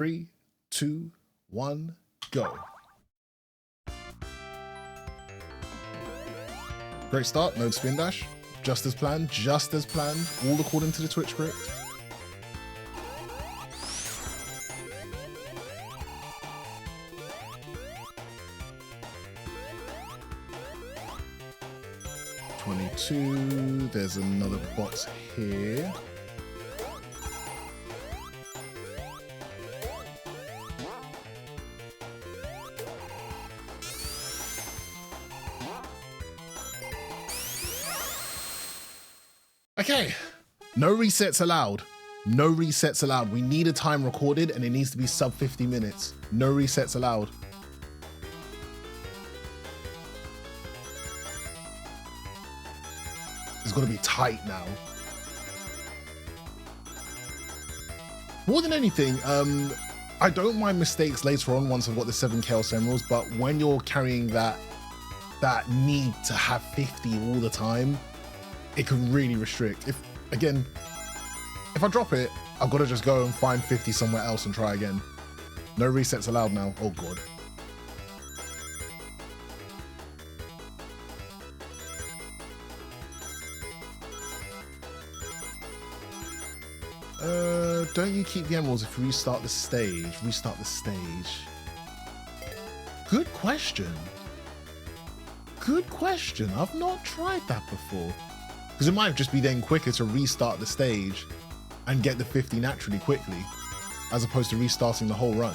3, 2, 1, go. Great start, no spin dash. Just as planned, all according to the Twitch script. $22, there's another box here. Okay, no resets allowed. No resets allowed. We need a time recorded and it needs to be sub 50 minutes. No resets allowed. It's gonna be tight now. More than anything, I don't mind mistakes later on once I've got the 7 Chaos Emeralds, but when you're carrying that need to have 50 all the time, it can really restrict. If I drop it, I've got to just go and find 50 somewhere else and try again. No resets allowed now. Oh god. Don't you keep the emeralds if you restart the stage? Restart the stage. Good question. Good question. I've not tried that before. Because it might just be then quicker to restart the stage and get the 50 naturally quickly, as opposed to restarting the whole run.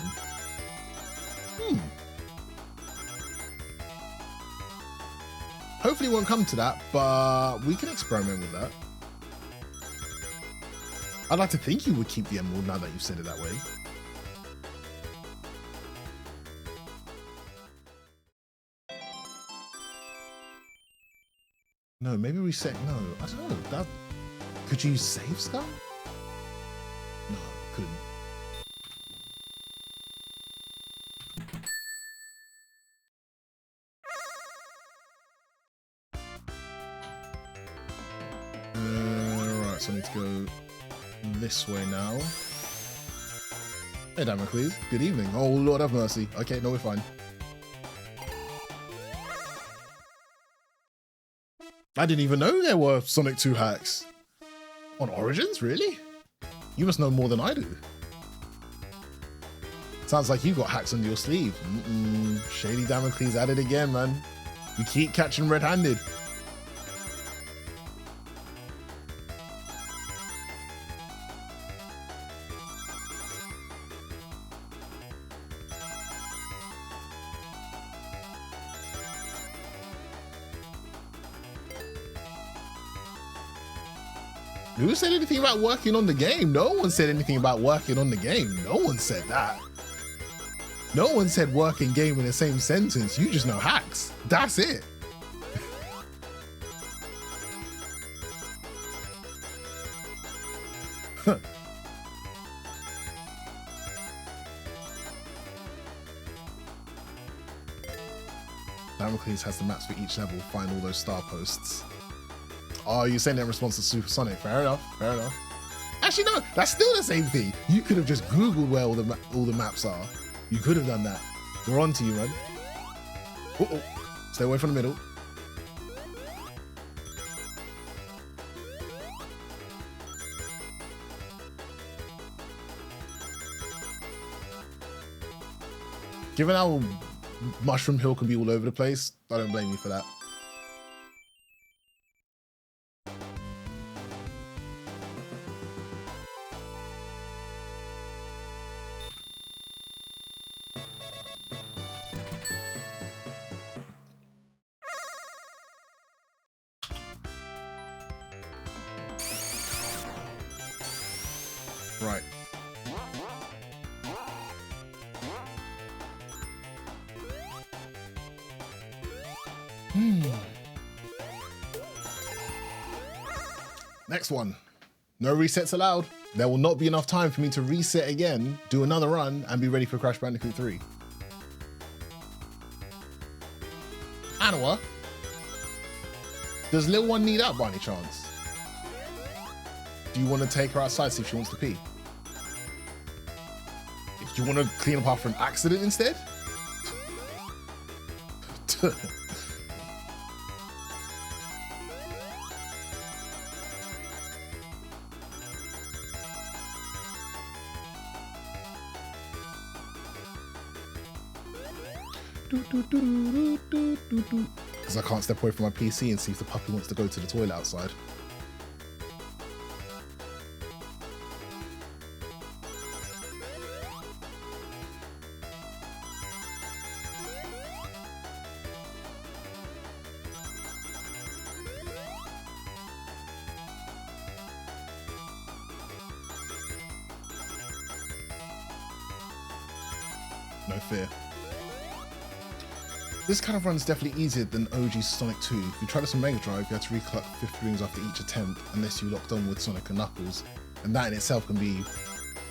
Hopefully it won't come to that, but we can experiment with that. I'd like to think you would keep the emerald now that you've said it that way. No, maybe reset. No, I don't know. That could you save scum? No, couldn't. Right, so I need to go this way now. Hey, Damocles. Good evening. Oh, Lord have mercy. Okay, no, we're fine. I didn't even know there were Sonic 2 hacks. On Origins, really? You must know more than I do. Sounds like you got hacks under your sleeve. Shady Damocles at it again, man. You keep catching red-handed. Who said anything about working on the game? No one said anything about working on the game. No one said that. No one said work and game in the same sentence. You just know hacks. That's it. Damocles has the maps for each level. Find all those star posts. Oh, you're saying that in response to Supersonic. Fair enough, fair enough. Actually, no, that's still the same thing. You could have just Googled where all the maps are. You could have done that. We're on to you, man. Uh-oh. Stay away from the middle. Given how Mushroom Hill can be all over the place, I don't blame you for that. Right. Next one. No resets allowed. There will not be enough time for me to reset again, do another run, and be ready for Crash Bandicoot 3. Anawa, does Lil One need out by any chance? Do you want to take her outside, see if she wants to pee? Do you want to clean up after an accident instead? Because I can't step away from my PC and see if the puppy wants to go to the toilet outside. No fear. This kind of run's definitely easier than OG Sonic 2. If you try this on Mega Drive, you have to recollect 50 rings after each attempt, unless you locked on with Sonic and Knuckles. And that in itself can be...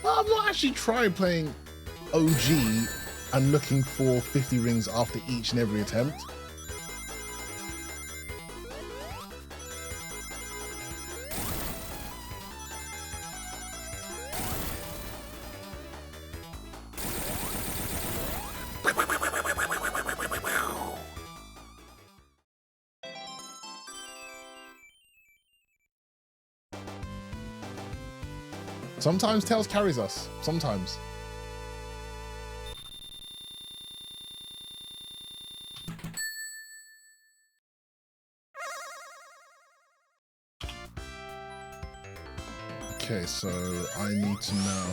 Well, I've not actually tried playing OG and looking for 50 rings after each and every attempt. Sometimes Tails carries us. Sometimes. Okay, so I need to now...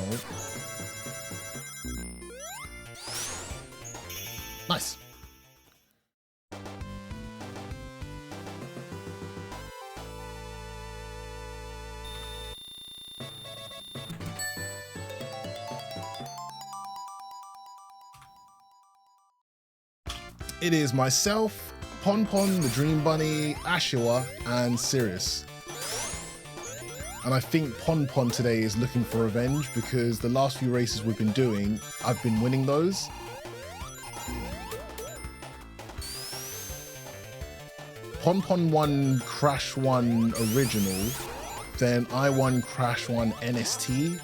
Nice. It is myself, Pon Pon, the Dream Bunny, Ashua, and Sirius. And I think Pon Pon today is looking for revenge because the last few races we've been doing, I've been winning those. Pon Pon won Crash 1 Original, then I won Crash 1 NST,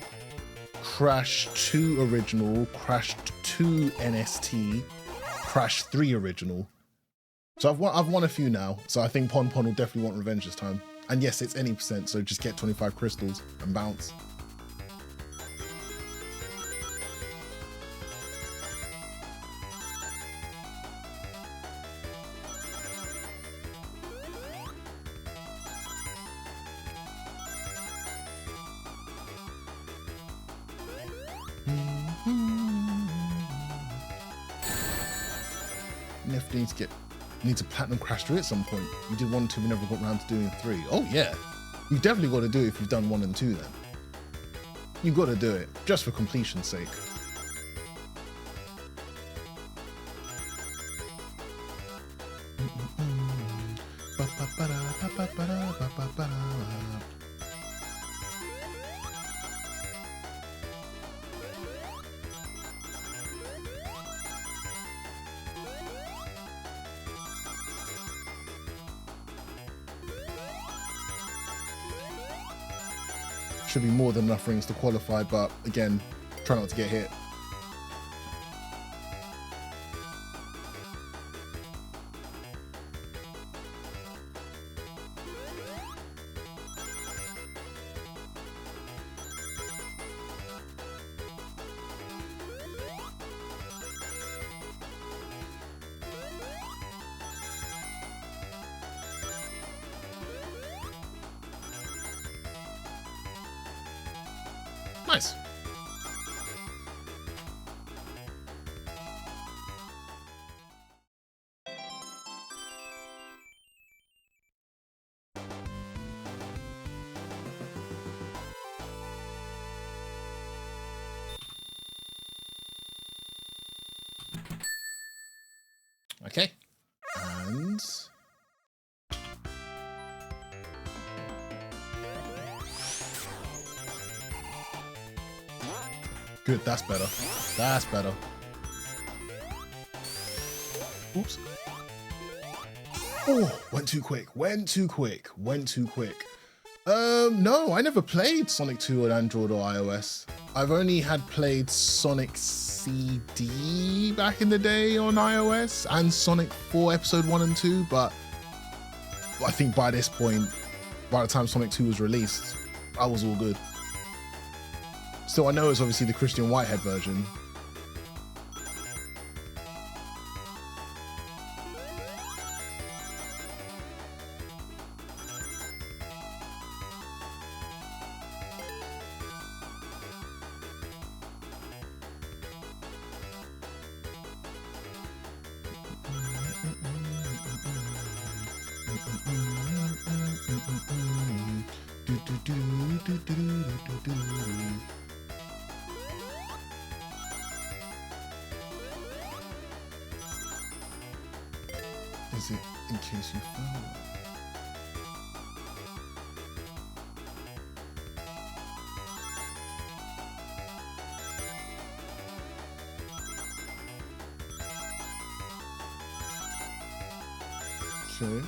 Crash 2 Original, Crash 2 NST, Crash 3 Original. So I've won a few now, so I think Pon Pon will definitely want revenge this time. And yes, it's any percent, so just get 25 crystals and bounce. Need to platinum Crash 3 at some point. You did 1 and 2, we never got around to doing 3. Oh yeah, you definitely got to do it if you've done 1 and 2 then. You got to do it, just for completion's sake. Should be more than enough rings to qualify, but again, try not to get hit. Nice. Okay. And good, that's better. That's better. Oops. Oh, went too quick. Went too quick. Went too quick. No, I never played Sonic 2 on Android or iOS. I've only had played Sonic CD back in the day on iOS and Sonic 4 Episode 1 and 2, but I think by this point, by the time Sonic 2 was released, I was all good. Still, I know it's obviously the Christian Whitehead version. Is it in case you found one? Okay.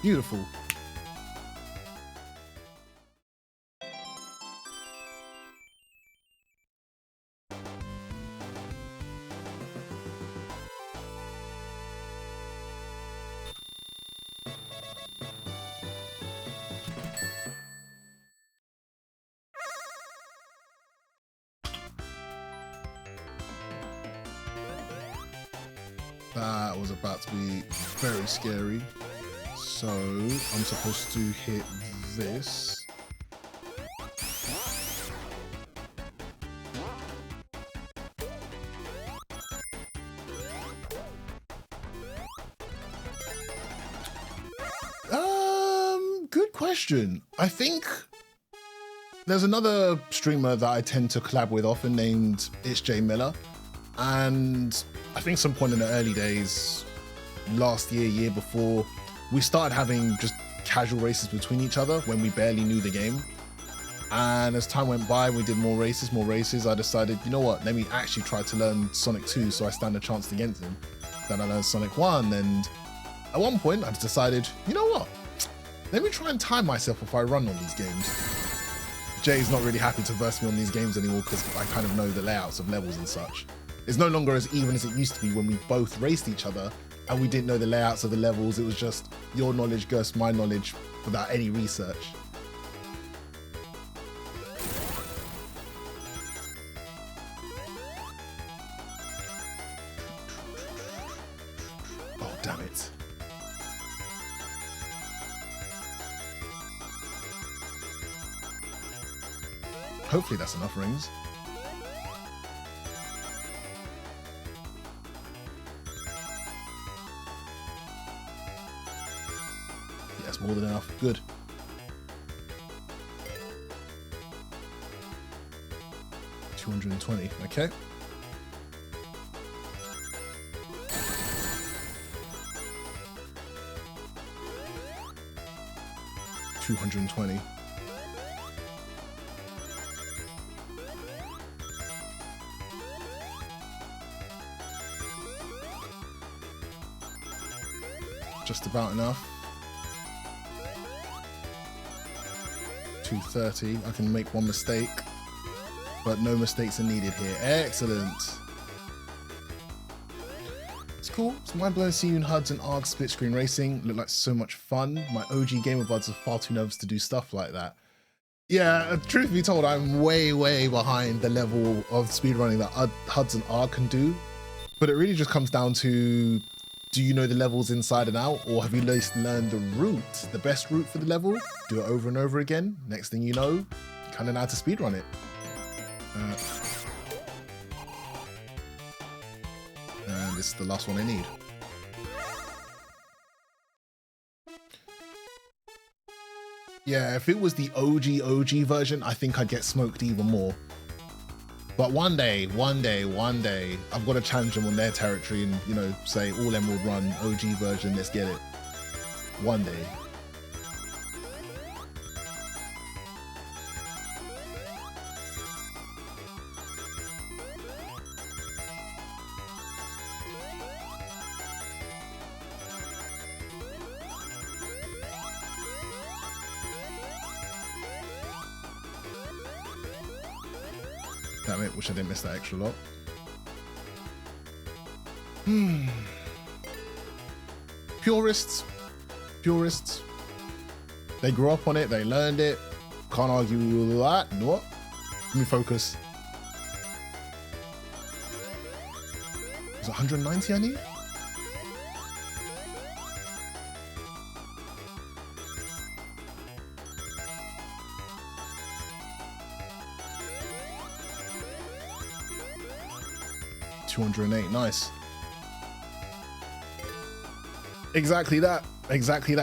Beautiful. That was about to be very scary. So I'm supposed to hit this. Good question. I think there's another streamer that I tend to collab with often named It's J Miller. And I think some point in the early days, last year, year before, we started having just casual races between each other when we barely knew the game. And as time went by, we did more races. I decided, you know what, let me actually try to learn Sonic 2 so I stand a chance against him. Then I learned Sonic 1, and at one point I just decided, you know what, let me try and time myself before I run on these games. Jay's not really happy to verse me on these games anymore because I kind of know the layouts of levels and such. It's no longer as even as it used to be when we both raced each other and we didn't know the layouts of the levels. It was just your knowledge versus my knowledge without any research. Oh, damn it. Hopefully that's enough rings. Yes, more than enough. Good. $220. Okay. $220. Just about enough. 230. I can make one mistake, but no mistakes are needed here. Excellent. It's cool. It's mind-blowing seeing you in HUDs and ARG split screen racing. Look like so much fun. My OG gamer buds are far too nervous to do stuff like that. Yeah, truth be told, I'm way, way behind the level of speedrunning that HUDs and ARG can do. But it really just comes down to, do you know the levels inside and out, or have you at least learned the route, the best route for the level? Do it over and over again. Next thing you know, you kind of know how to speedrun it. And this is the last one I need. Yeah, if it was the OG version, I think I'd get smoked even more. But one day, I've got to challenge them on their territory and, you know, say all Emerald Run, OG version, let's get it. One day. Damn it, wish I didn't miss that extra lot. Purists. They grew up on it, they learned it. Can't argue with that. You know what? Let me focus. Is it 190 I need? $208, nice. Exactly that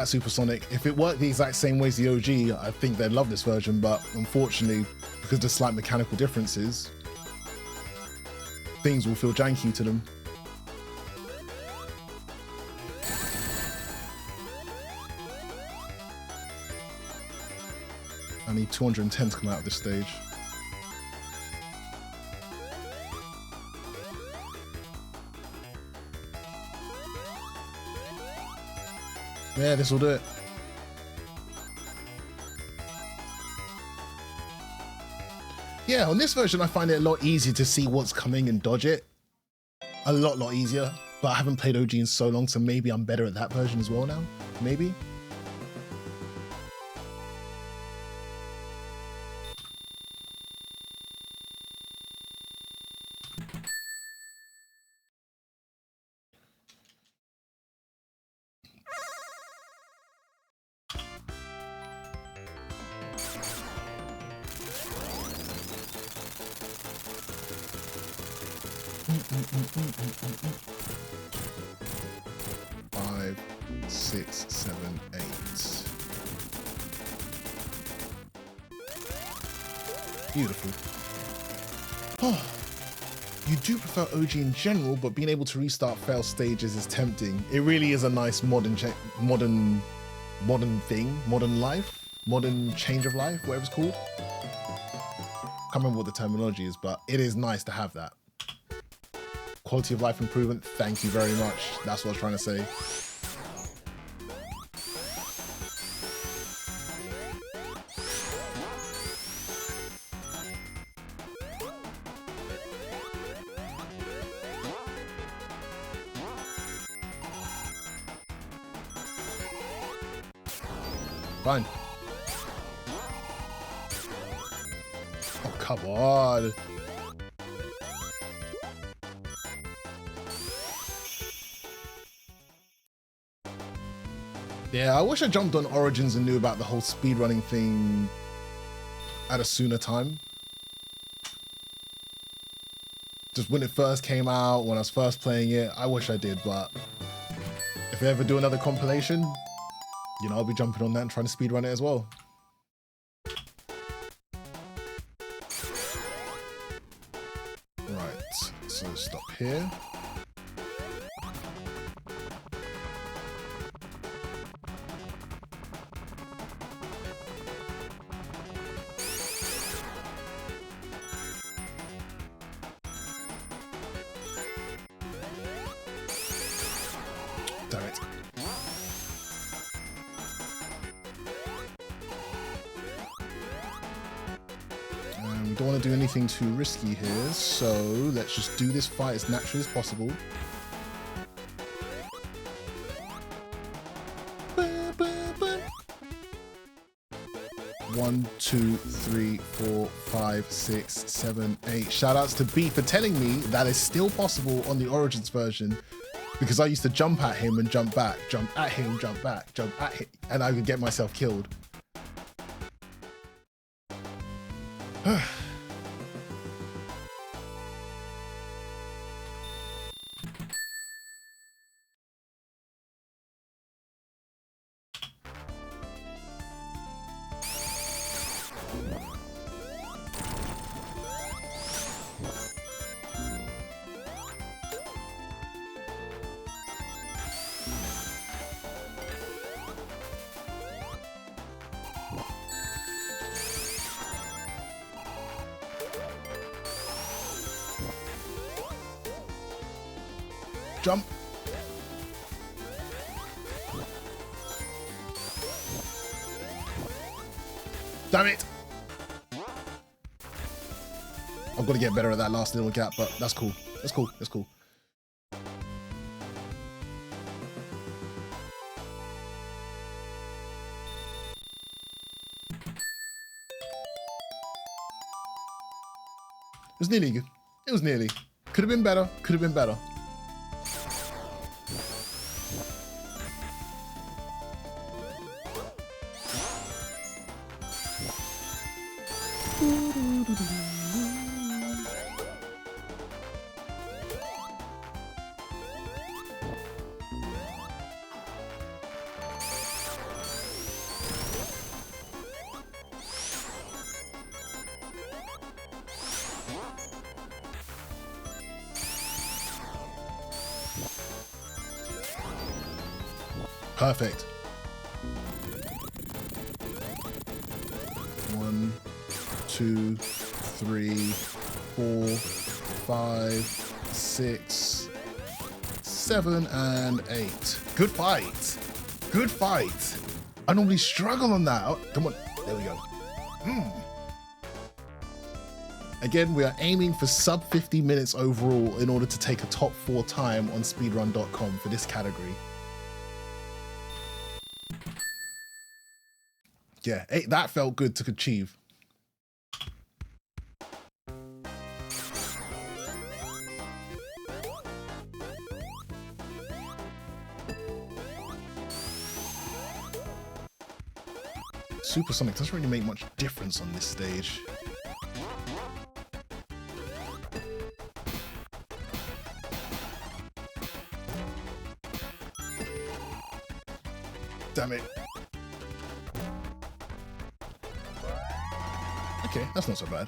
Supersonic. If it worked the exact same way as the OG, I think they'd love this version, but unfortunately, because of the slight mechanical differences, things will feel janky to them. I need 210 to come out of this stage. Yeah, this will do it. Yeah, on this version, I find it a lot easier to see what's coming and dodge it. A lot easier. But I haven't played OG in so long, so maybe I'm better at that version as well now. Maybe. Five, 6, 7, 8. Beautiful. Oh, you do prefer OG in general, but being able to restart failed stages is tempting. It really is a nice modern thing, modern life, modern change of life, whatever it's called. Can't remember what the terminology is, but it is nice to have that. Quality of life improvement, thank you very much. That's what I was trying to say. Fine. Oh, come on. Yeah, I wish I jumped on Origins and knew about the whole speedrunning thing at a sooner time. Just when it first came out, when I was first playing it, I wish I did, but if I ever do another compilation, you know, I'll be jumping on that and trying to speedrun it as well. Right, so stop here. Damn it. We don't want to do anything too risky here, so let's just do this fight as naturally as possible. One, 2, 3, 4, 5, 6, 7, 8. Shoutouts to B for telling me that is still possible on the Origins version, because I used to jump at him and jump back, jump at him, jump back, jump at him, and I could get myself killed. Jump. Damn it. I've got to get better at that last little gap, but that's cool. That's cool. That's cool. It was nearly good. It was nearly. Could have been better. Could have been better. Perfect. 1, 2, 3, 4, 5, 6, 7, and 8. Good fight. Good fight. I normally struggle on that. Oh, come on. There we go. Again, we are aiming for sub 50 minutes overall in order to take a top 4 time on speedrun.com for this category. Yeah, that felt good to achieve. Supersonic doesn't really make much difference on this stage. Damn it. Okay, that's not so bad.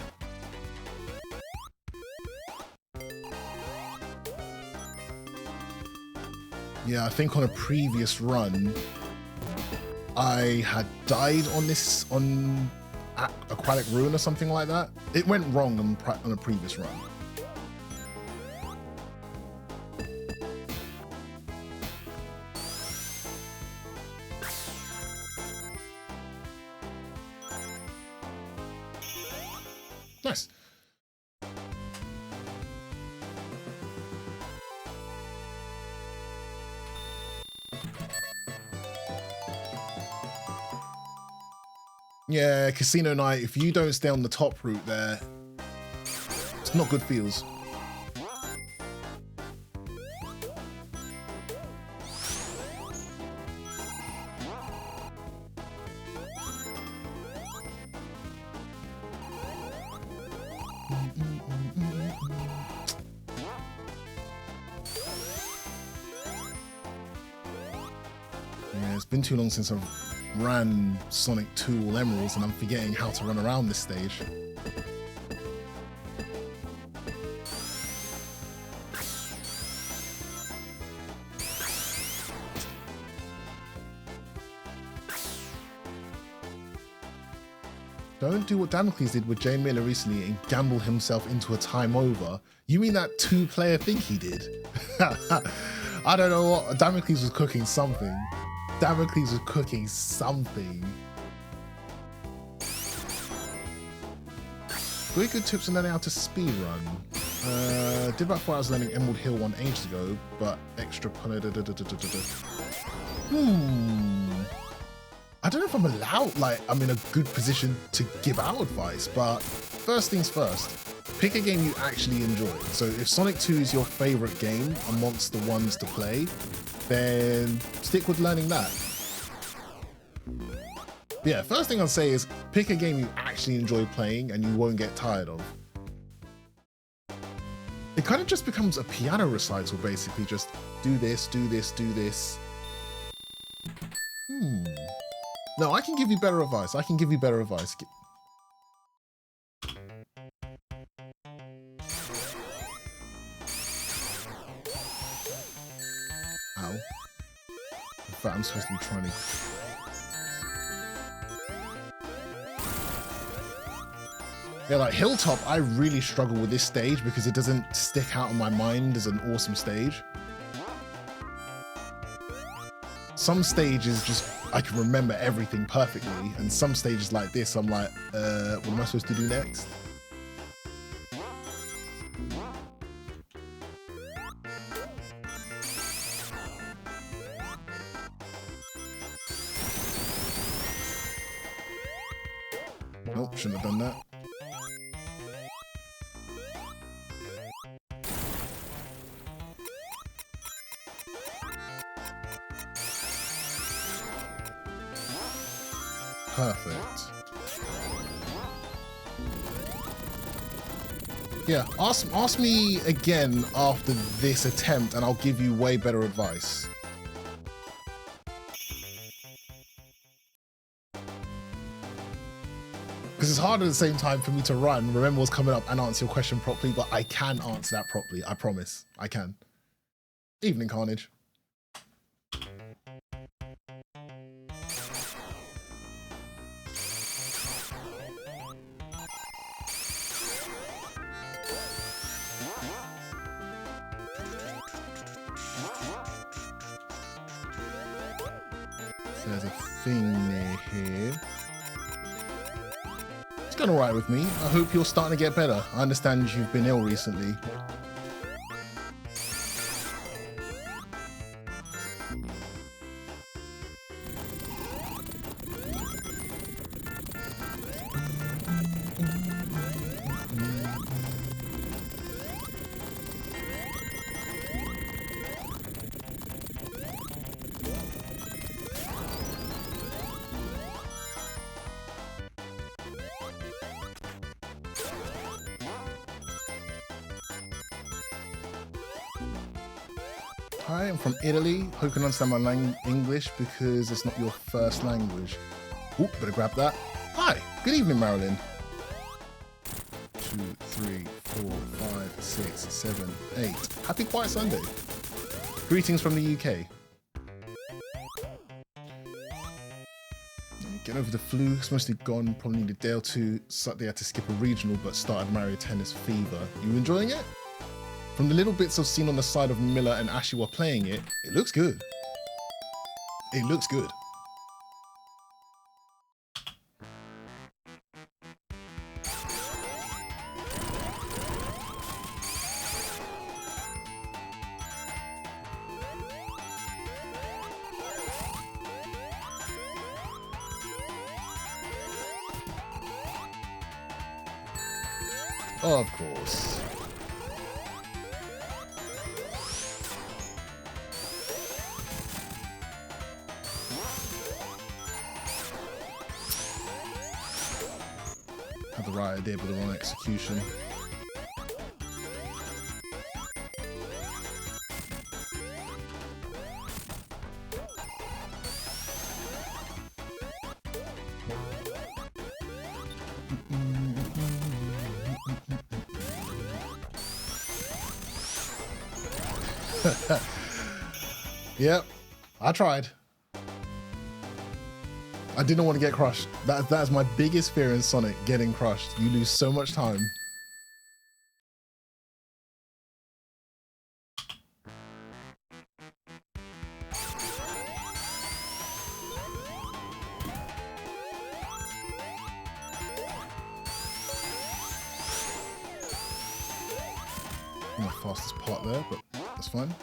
Yeah, I think on a previous run, I had died on this, on Aquatic Ruin or something like that. It went wrong on a previous run. Nice. Yeah, Casino Night, if you don't stay on the top route there, it's not good feels. Yeah, it's been too long since I've ran Sonic 2 All Emeralds and I'm forgetting how to run around this stage. Don't do what Damocles did with Jay Miller recently and gamble himself into a time over. You mean that 2-player thing he did? I don't know what, Damocles was cooking something. Damocles was cooking something. Very good tips on learning how to speedrun. Did about 4 hours learning Emerald Hill 1 ages ago, but extra... I don't know if I'm allowed, like, I'm in a good position to give out advice, but first things first, pick a game you actually enjoy. So if Sonic 2 is your favorite game amongst the ones to play, then stick with learning that. Yeah, first thing I'll say is pick a game you actually enjoy playing and you won't get tired of. It kind of just becomes a piano recital, basically. Just do this, do this, do this. No, I can give you better advice. I can give you better advice. Ow. In fact, I'm supposed to be trying to... Yeah, like Hilltop, I really struggle with this stage because it doesn't stick out in my mind as an awesome stage. Some stages just, I can remember everything perfectly, and some stages like this, I'm like, what am I supposed to do next? Nope, shouldn't have done that. Perfect. Yeah, ask me again after this attempt and I'll give you way better advice. Because it's hard at the same time for me to run, remember what's coming up and answer your question properly, but I can answer that properly, I promise, I can. Evening, Carnage. So there's a thing near here. It's going all right with me. I hope you're starting to get better. I understand you've been ill recently. Hi, I'm from Italy. Hope you can understand my English because it's not your first language. Oh, better grab that. Hi, good evening, Marilyn. 2, 3, 4, 5, 6, 7, 8. Happy Quiet Sunday. Greetings from the UK. Get over the flu. It's mostly gone. Probably need a day or two. They had to skip a regional, but started Mario Tennis Fever. You enjoying it? From the little bits I've seen on the side of Miller and Ashley while playing it, it looks good. It looks good. Of course. Had the right idea, but the wrong execution. Yep, I tried. I didn't want to get crushed. That's my biggest fear in Sonic, getting crushed. You lose so much time. My fastest part there, but that's fine.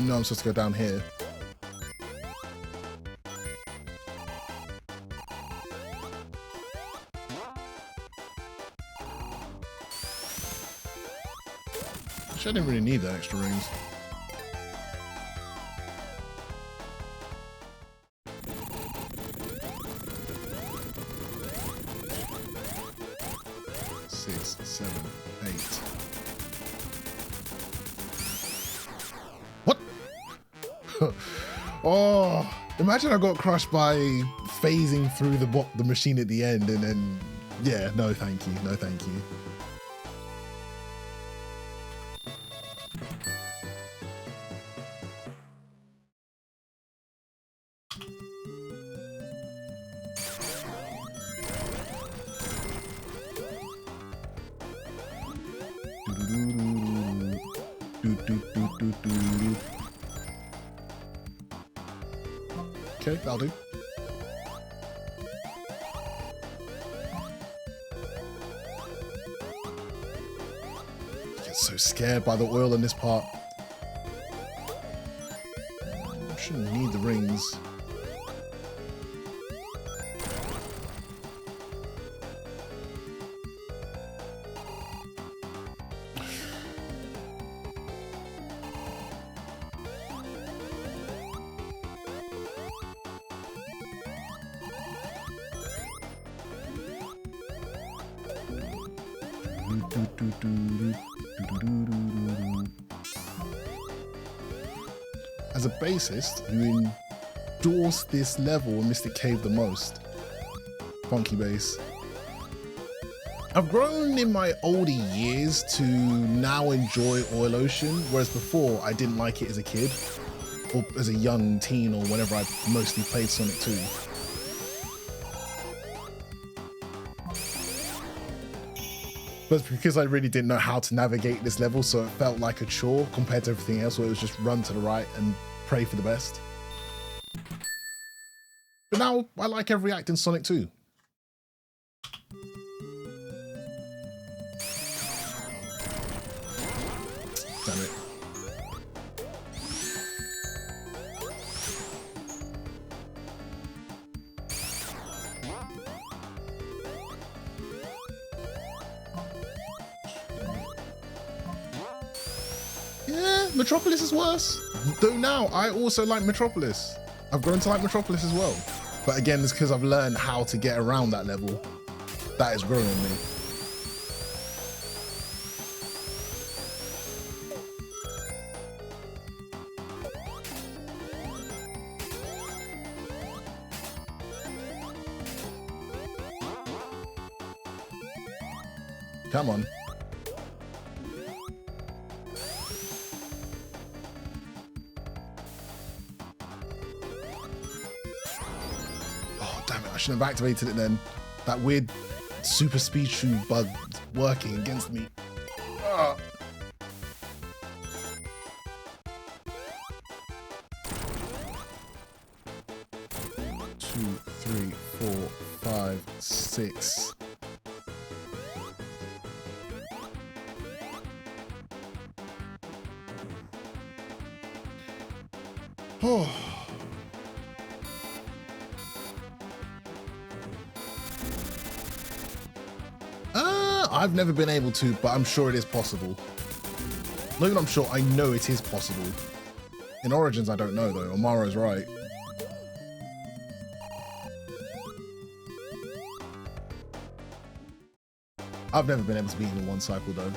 No, I'm supposed to go down here. Actually, I didn't really need that extra rings. Six, 7, 8. What? Oh, imagine I got crushed by phasing through the machine at the end and then, yeah, no thank you, no thank you. Okay, that'll do. So scared by the oil in this part. Shouldn't need the rings. As a bassist, you endorse this level in Mystic Cave the most. Funky bass. I've grown in my older years to now enjoy Oil Ocean, whereas before I didn't like it as a kid, or as a young teen, or whenever I mostly played Sonic 2. But because I really didn't know how to navigate this level, so it felt like a chore compared to everything else, where it was just run to the right and pray for the best. But now I like every act in Sonic 2. Damn it. Yeah, Metropolis is worse. Though now, I also like Metropolis. I've grown to like Metropolis as well. But again, it's because I've learned how to get around that level. That is growing on me. Come on. Damn it, I shouldn't have activated it then. That weird super speed shoe bug working against me. Ah. Two, three, four, five, six. Oh. I've never been able to, but I'm sure it is possible. Not even I'm sure, I know it is possible. In Origins, I don't know though. Amaro's right. I've never been able to beat him in one cycle though.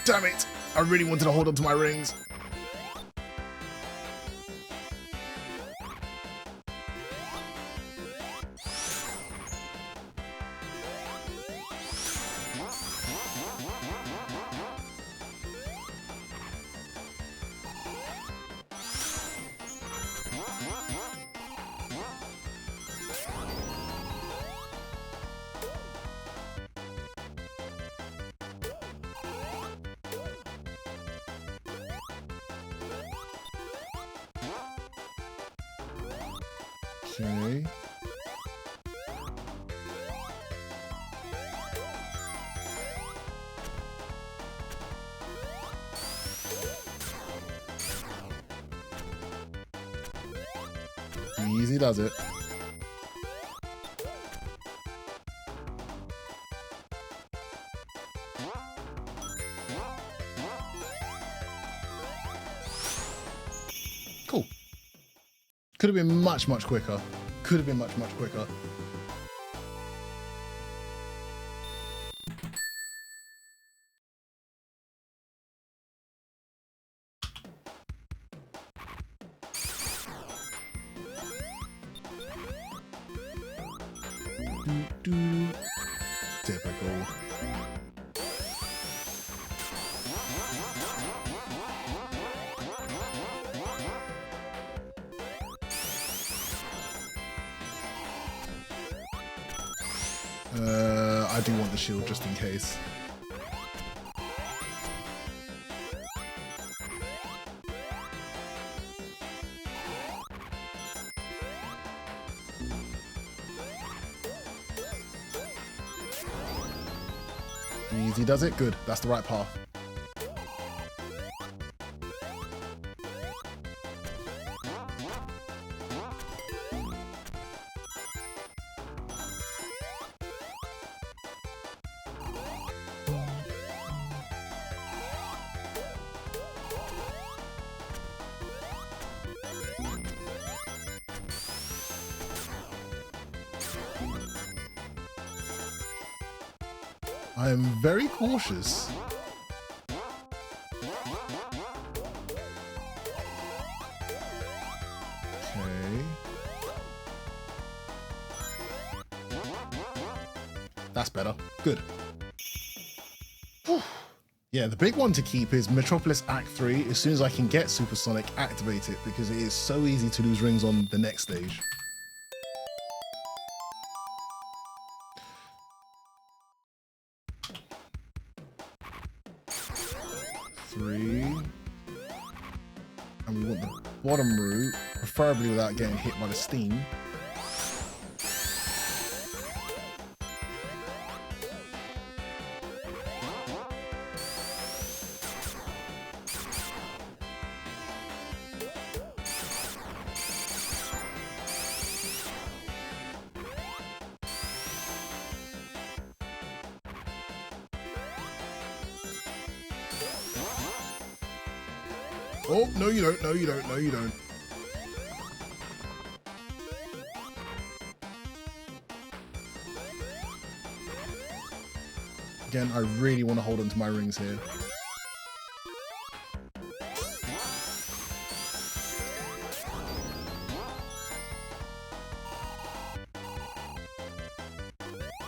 Damn it! I really wanted to hold on to my rings. Okay. Easy does it. Cool. Could have been much, much quicker. Could have been much, much quicker. Typical. I do want the shield just in case. Easy does it. Good. That's the right path. I am very cautious. Okay. That's better. Good. Whew. Yeah, the big one to keep is Metropolis Act 3. As soon as I can get Supersonic, activate it, because it is so easy to lose rings on the next stage. And we want the bottom route, preferably without getting hit by the steam. Oh, no you don't, no you don't, no you don't. Again, I really want to hold on to my rings here.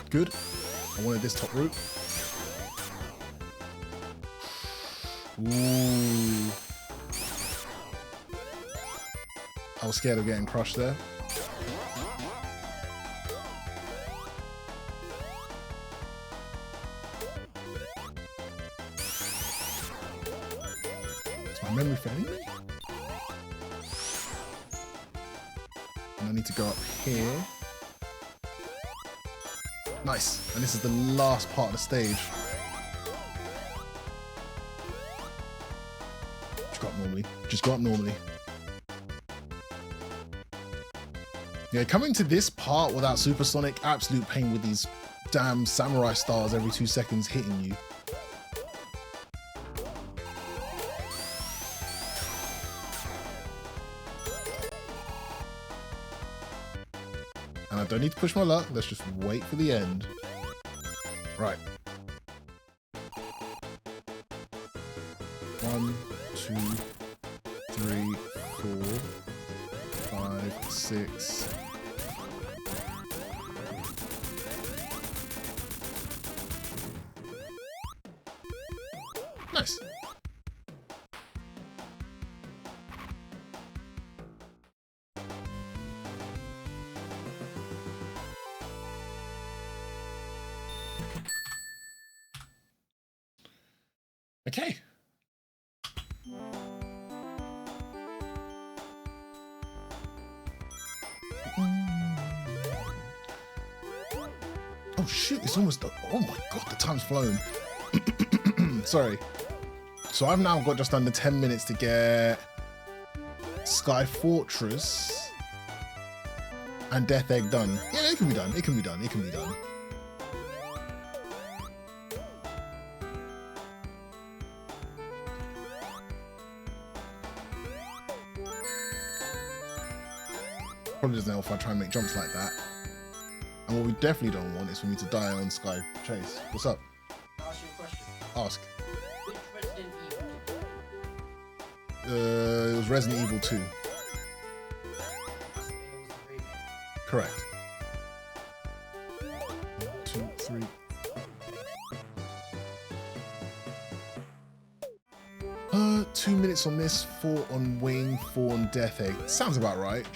Good. I wanted this top route. Ooh. I was scared of getting crushed there. Is my memory failing me? And I need to go up here. Nice. And this is the last part of the stage. Just go up normally. Just go up normally. Yeah, coming to this part without Supersonic, absolute pain with these damn samurai stars every 2 seconds hitting you. And I don't need to push my luck, let's just wait for the end. Right. 1, 2, 3, 4, 5, 6. Nice. Okay. Oh shoot, it's almost done. Oh my god, the time's flown. Sorry. So I've now got just under 10 minutes to get Sky Fortress and Death Egg done. Yeah, it can be done. It can be done. It can be done. Probably doesn't help if I try and make jumps like that. And what we definitely don't want is for me to die on Sky Chase. What's up? I'll ask you a question. Ask. Which Resident Evil? It was Resident Evil 2. It was the remake. Correct. 1, 2, 3. Uh, 2 minutes on this, 4 on Wing, 4 on Death Egg. Sounds about right.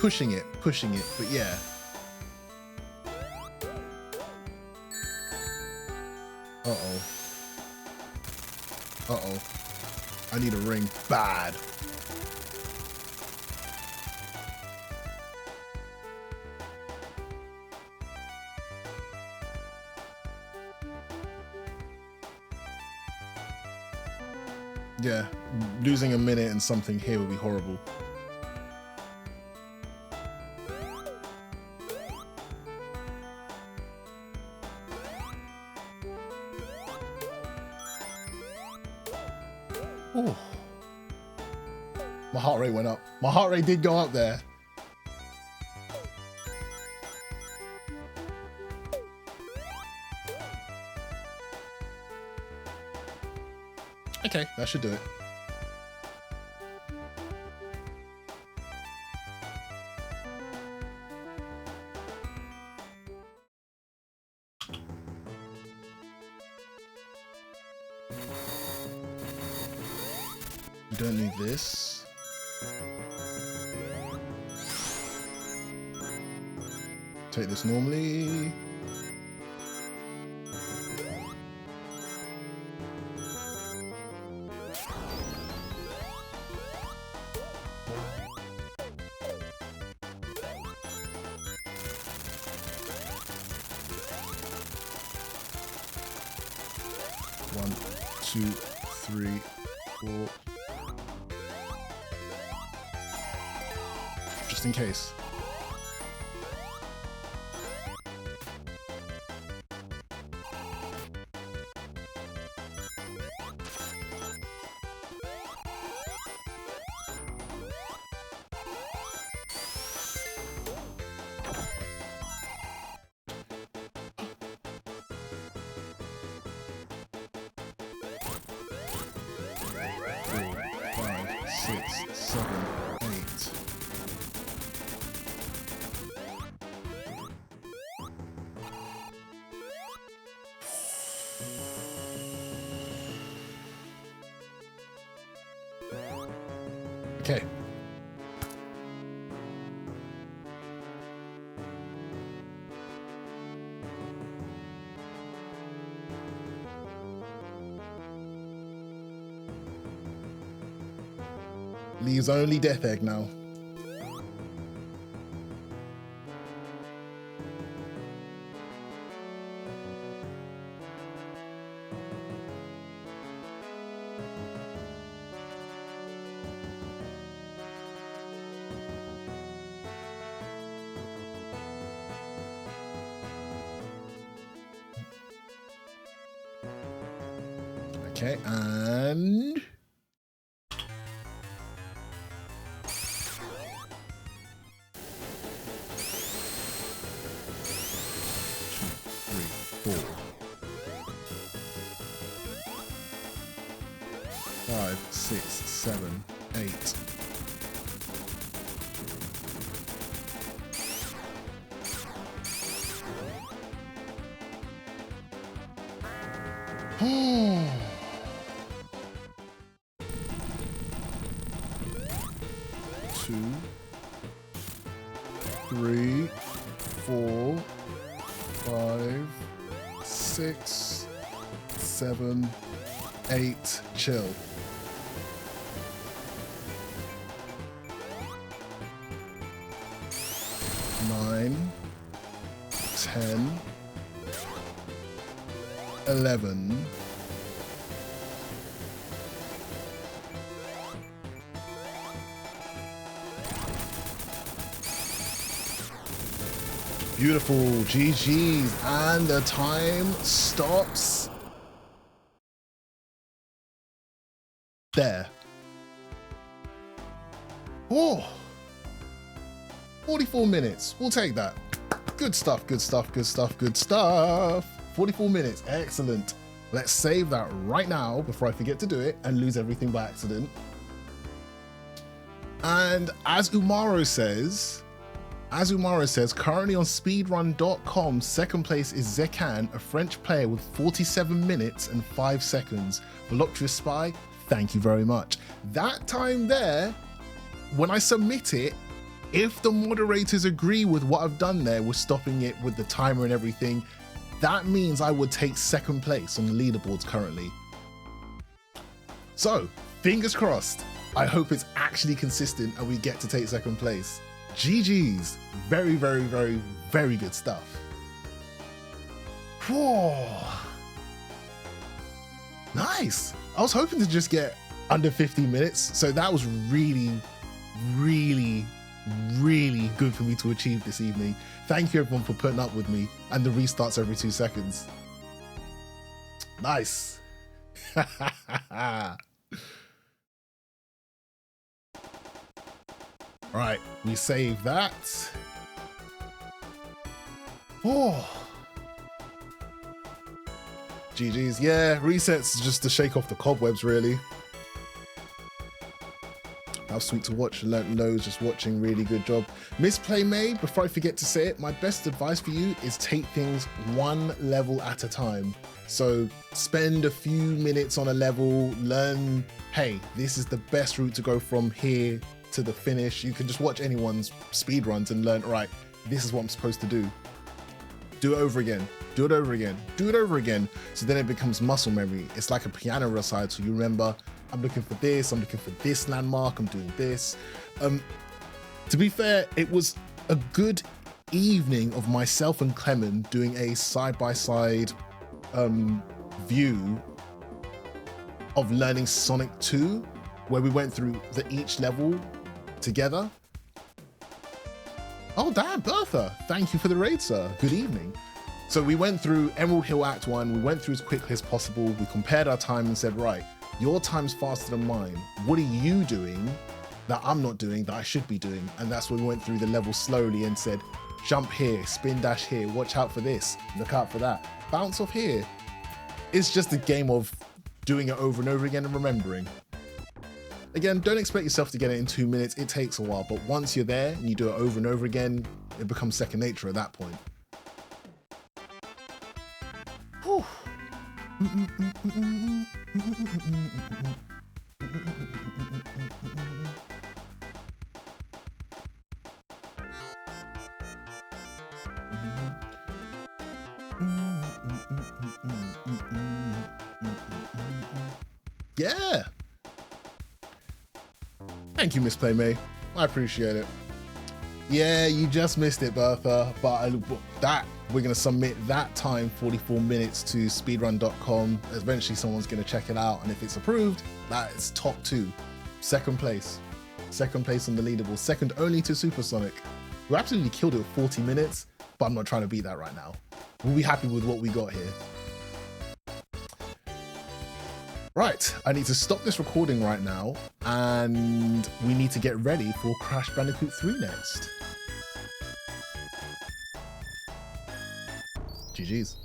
pushing it, but yeah. Uh-oh. Uh-oh. I need a ring bad. Yeah, losing a minute and something here would be horrible. Oh, my heart rate went up. My heart rate did go up there. Okay, that should do it. We don't need this. Take this normally. One, two, three, four. Just in case. Okay. Leaves only Death Egg now. Okay, and 5, 6, 7, 8. Two, 3, 4, 5, 6, 7, 8. Chill. 9, 10, 11. Beautiful, GG's, and the time stops there. Oh, 44 minutes, we'll take that. Good stuff, good stuff, good stuff, good stuff. 44 minutes, excellent. Let's save that right now before I forget to do it and lose everything by accident. And as Umaro says, currently on speedrun.com, second place is Zekan, a French player with 47 minutes and 5 seconds. Voluptuous Spy, thank you very much. That time there, when I submit it, If the moderators agree with what I've done there, with stopping it with the timer and everything, that means I would take second place on the leaderboards currently. So, fingers crossed. I hope it's actually consistent and we get to take second place. GG's. Very, very, very, very good stuff. Whoa. Nice. I was hoping to just get under 50 minutes. So that was really, really, really good for me to achieve this evening. Thank you everyone for putting up with me and the restarts every 2 seconds. Nice. Right, we save that. Oh. GG's. Yeah, resets just to shake off the cobwebs, really. That was sweet to watch. Learned loads just watching. Really good job. Miss Play May, before I forget to say it, my best advice for you is take things one level at a time. So spend a few minutes on a level, learn, hey, this is the best route to go from here to the finish. You can just watch anyone's speed runs and learn, right, this is what I'm supposed to do. Do it over again, do it over again, do it over again. So then it becomes muscle memory. It's like a piano recital. You remember, I'm looking for this, I'm looking for this landmark, I'm doing this. To be fair, it was a good evening of myself and Clement doing a side-by-side view of learning Sonic 2, where we went through each level together. Oh damn, Bertha, thank you for the raid, sir. Good evening. So we went through Emerald Hill Act 1, we went through as quickly as possible, we compared our time and said, right, your time's faster than mine. What are you doing that I'm not doing that I should be doing? And that's when we went through the level slowly and said, jump here, spin dash here, watch out for this, look out for that, bounce off here. It's just a game of doing it over and over again and remembering. Again, don't expect yourself to get it in 2 minutes. It takes a while, but once you're there and you do it over and over again, it becomes second nature at that point. Whew. Yeah. Thank you, Miss Play May. I appreciate it. Yeah, you just missed it, Bertha. But we're going to submit that time, 44 minutes, to speedrun.com. Eventually, someone's going to check it out. And if it's approved, that is top 2. Second place. Second place on the leaderboard. Second only to Supersonic, who absolutely killed it with 40 minutes. But I'm not trying to beat that right now. We'll be happy with what we got here. Right, I need to stop this recording right now, and we need to get ready for Crash Bandicoot 3 next. GG's.